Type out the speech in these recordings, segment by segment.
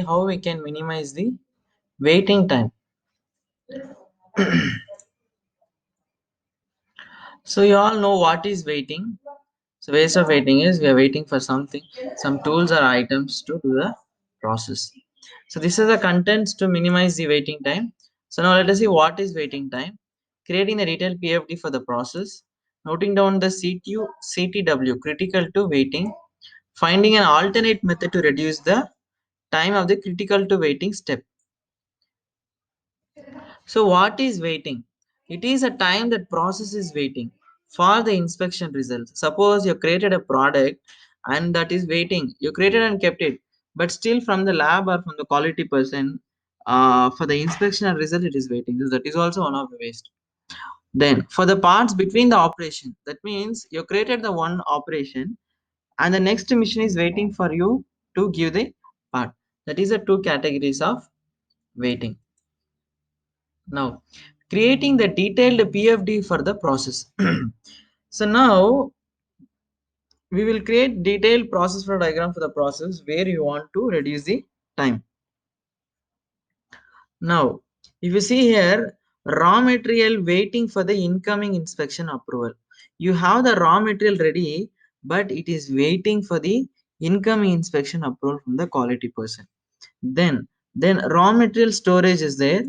how we can minimize the waiting time. So you all know what is waiting. So ways of waiting is we are waiting for something, some tools or items to do the process. So this is the contents to minimize the waiting time. So now let us see what is waiting time. Creating the detailed PFD for the process, noting down the CTU, CTW critical to waiting, finding an alternate method to reduce the time of the critical to waiting step. So what is waiting? It is a time that process is waiting for the inspection results. Suppose you created a product and that is waiting. You created and kept it, but still from the lab or from the quality person, for the inspection and result it is waiting. So that is also one of the waste. Then for the parts between the operation, that means you created the one operation and the next mission is waiting for you to give the part. That is the two categories of waiting. Now, creating the detailed PFD for the process. So now we will create detailed process flow diagram for the process where you want to reduce the time. Now, if you see here, raw material waiting for the incoming inspection approval. You have the raw material ready, but it is waiting for the incoming inspection approval from the quality person. Then raw material storage is there.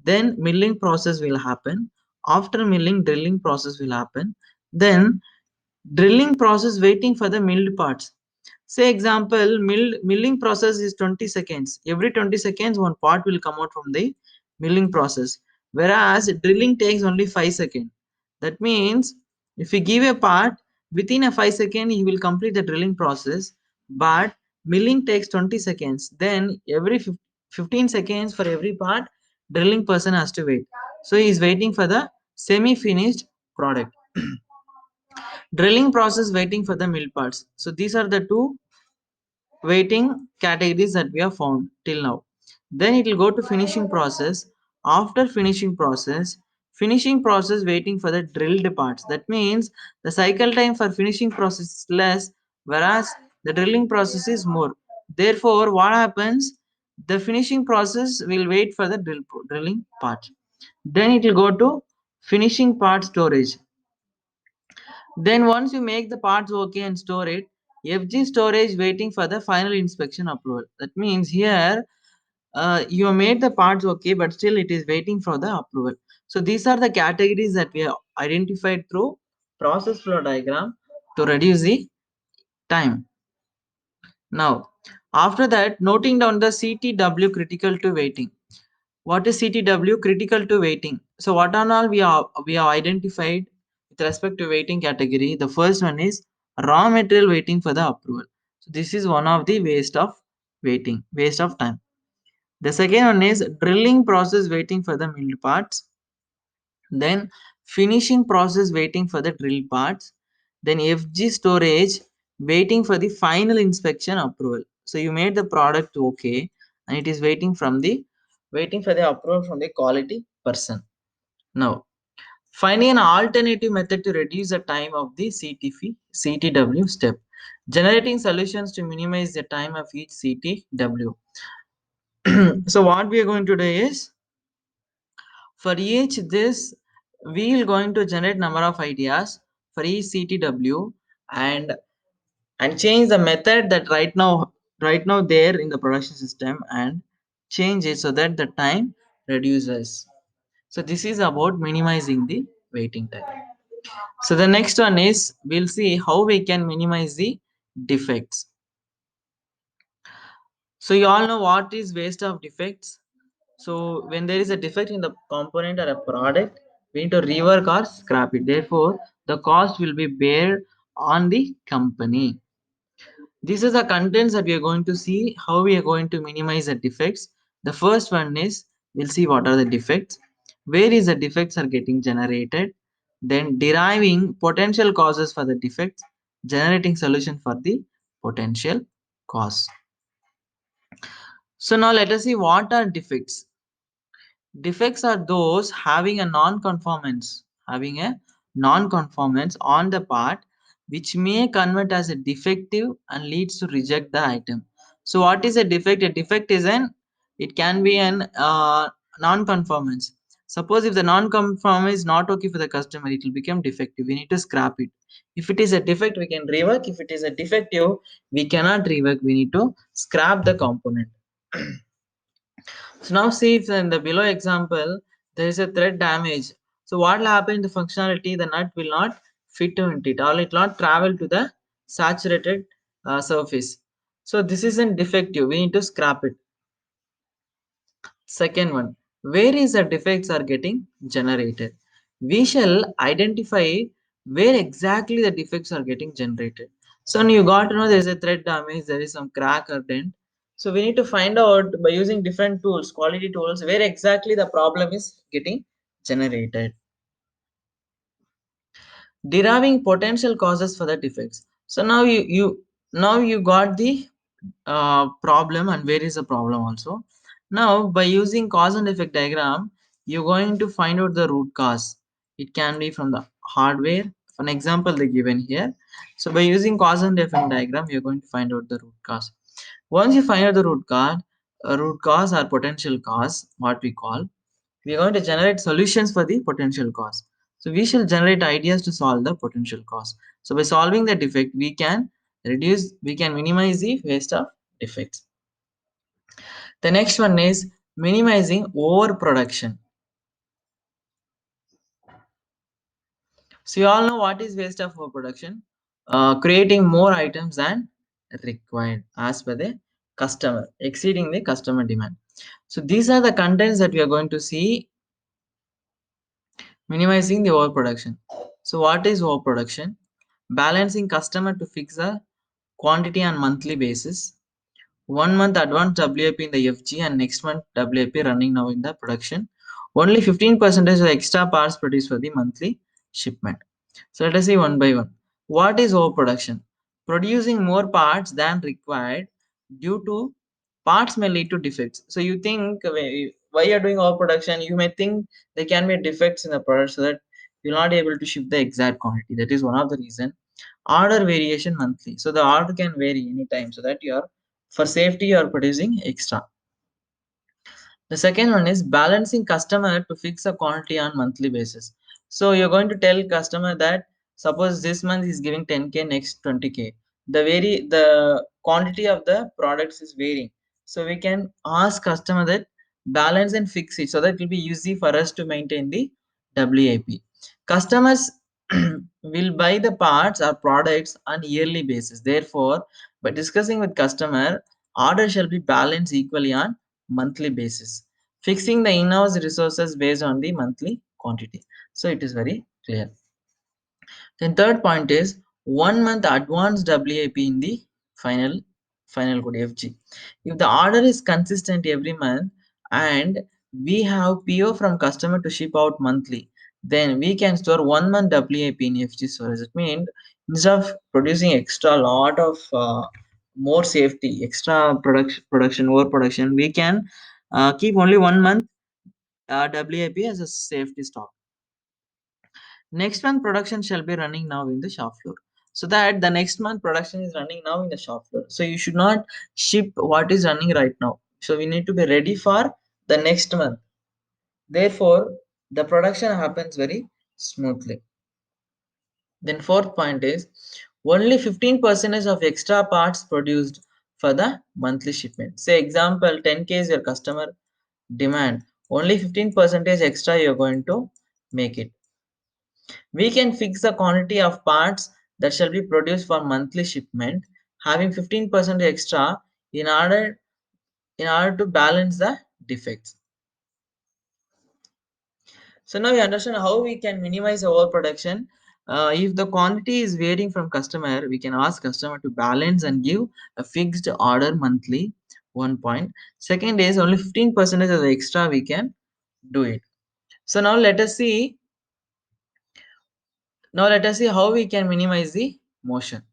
Then milling process will happen. After milling, drilling process will happen. Then drilling process waiting for the milled parts. Say example, milling process is 20 seconds. Every 20 seconds, one part will come out from the milling process. Whereas drilling takes only 5 seconds. That means if you give a part, within a 5 second, you will complete the drilling process. But milling takes 20 seconds. Then every 15 seconds for every part, drilling person has to wait. So he is waiting for the semi-finished product. Drilling process waiting for the mill parts. So these are the two waiting categories that we have found till now. Then it will go to finishing process. After finishing process waiting for the drilled parts. That means the cycle time for finishing process is less, whereas the drilling process is more. Therefore, what happens? The finishing process will wait for the drilling part. Then it will go to finishing part storage. Then once you make the parts okay and store it, FG storage waiting for the final inspection approval. That means here you made the parts okay, but still it is waiting for the approval. So these are the categories that we have identified through process flow diagram to reduce the time. Now, after that, noting down the CTW critical to waiting. What is CTW critical to waiting? So what are all we have identified with respect to waiting category? The first one is raw material waiting for the approval. So this is one of the waste of time. The second one is drilling process waiting for the milled parts. Then finishing process waiting for the drill parts. Then FG storage waiting for the final inspection approval. So you made the product okay and it is waiting for the approval from the quality person. Now, finding an alternative method to reduce the time of the CTW step. Generating solutions to minimize the time of each CTW. So what we are going to do is, for each this, we are going to generate number of ideas for each CTW and change the method that right now there in the production system and change it so that the time reduces. So this is about minimizing the waiting time. So the next one is we'll see how we can minimize the defects. So you all know what is waste of defects. So when there is a defect in the component or a product, we need to rework or scrap it. Therefore, the cost will be bear on the company. These are the contents that we are going to see how we are going to minimize the defects. The first one is we'll see what are the defects, where is the defects are getting generated, then deriving potential causes for the defects, generating solution for the potential cause. So now let us see what are defects. Defects are those having a non-conformance on the part which may convert as a defective and leads to reject the item. So what is a defect? A defect is it can be an non-conformance. Suppose if the non-conformance is not okay for the customer, it will become defective. We need to scrap it. If it is a defect, we can rework. If it is a defective, we cannot rework. We need to scrap the component. So now see if in the below example there is a thread damage. So what will happen in the functionality? The nut will not fit into it, or it will not travel to the saturated surface. So this is a defective. We need to scrap it. Second one, where is the defects are getting generated? We shall identify where exactly the defects are getting generated. So now you got to know there is a thread damage, there is some crack or dent. So we need to find out by using different tools, quality tools, where exactly the problem is getting generated. Deriving potential causes for the defects. So now you got the problem and where is the problem also. Now by using cause and effect diagram, you're going to find out the root cause. It can be from the hardware. For an example they given here. So by using cause and effect diagram, you're going to find out the root cause. Once you find out the root cause or potential cause, what we call, we are going to generate solutions for the potential cause. So we shall generate ideas to solve the potential cause. So by solving the defect, we can minimize the waste of defects. The next one is minimizing overproduction. So you all know what is waste of overproduction? Creating more items than required as per the customer, exceeding the customer demand. So these are the contents that we are going to see. Minimizing the overproduction. So what is overproduction? Balancing customer to fix a quantity on monthly basis. 1 month advance WIP in the FG and next month WIP running now in the production. Only 15% of the extra parts produced for the monthly shipment. So let us see one by one. What is overproduction? Producing more parts than required due to parts may lead to defects. So you think why you're doing overproduction, you may think there can be defects in the product so that you're not able to ship the exact quantity. That is one of the reason. Order variation monthly. So the order can vary anytime so that you are for safety you are producing extra. The second one is balancing customer to fix a quantity on monthly basis. So you're going to tell customer that suppose this month is giving 10k, next 20k. The quantity of the products is varying. So we can ask customer that balance and fix it so that it will be easy for us to maintain the WIP. Customers will buy the parts or products on yearly basis. Therefore, by discussing with customer, order shall be balanced equally on monthly basis, fixing the in-house resources based on the monthly quantity. So it is very clear. Then third point is 1 month advance WIP in the final final code FG. If the order is consistent every month and we have PO from customer to ship out monthly, then we can store 1 month WIP in FG storage. It means instead of producing extra lot of more safety, extra production, overproduction, we can keep only 1 month WIP as a safety stock. Next month production shall be running now in the shop floor. So that the next month production is running now in the shop floor. So you should not ship what is running right now. So we need to be ready for the next month. Therefore, the production happens very smoothly. Then fourth point is only 15% of extra parts produced for the monthly shipment. Say example 10k is your customer demand. Only 15% extra you're going to make it. We can fix the quantity of parts that shall be produced for monthly shipment, having 15% extra in order to balance the defects. So now we understand how we can minimize overproduction. If the quantity is varying from customer, we can ask customer to balance and give a fixed order monthly. One point. Second is only 15% of the extra we can do it. So now let us see how we can minimize the motion.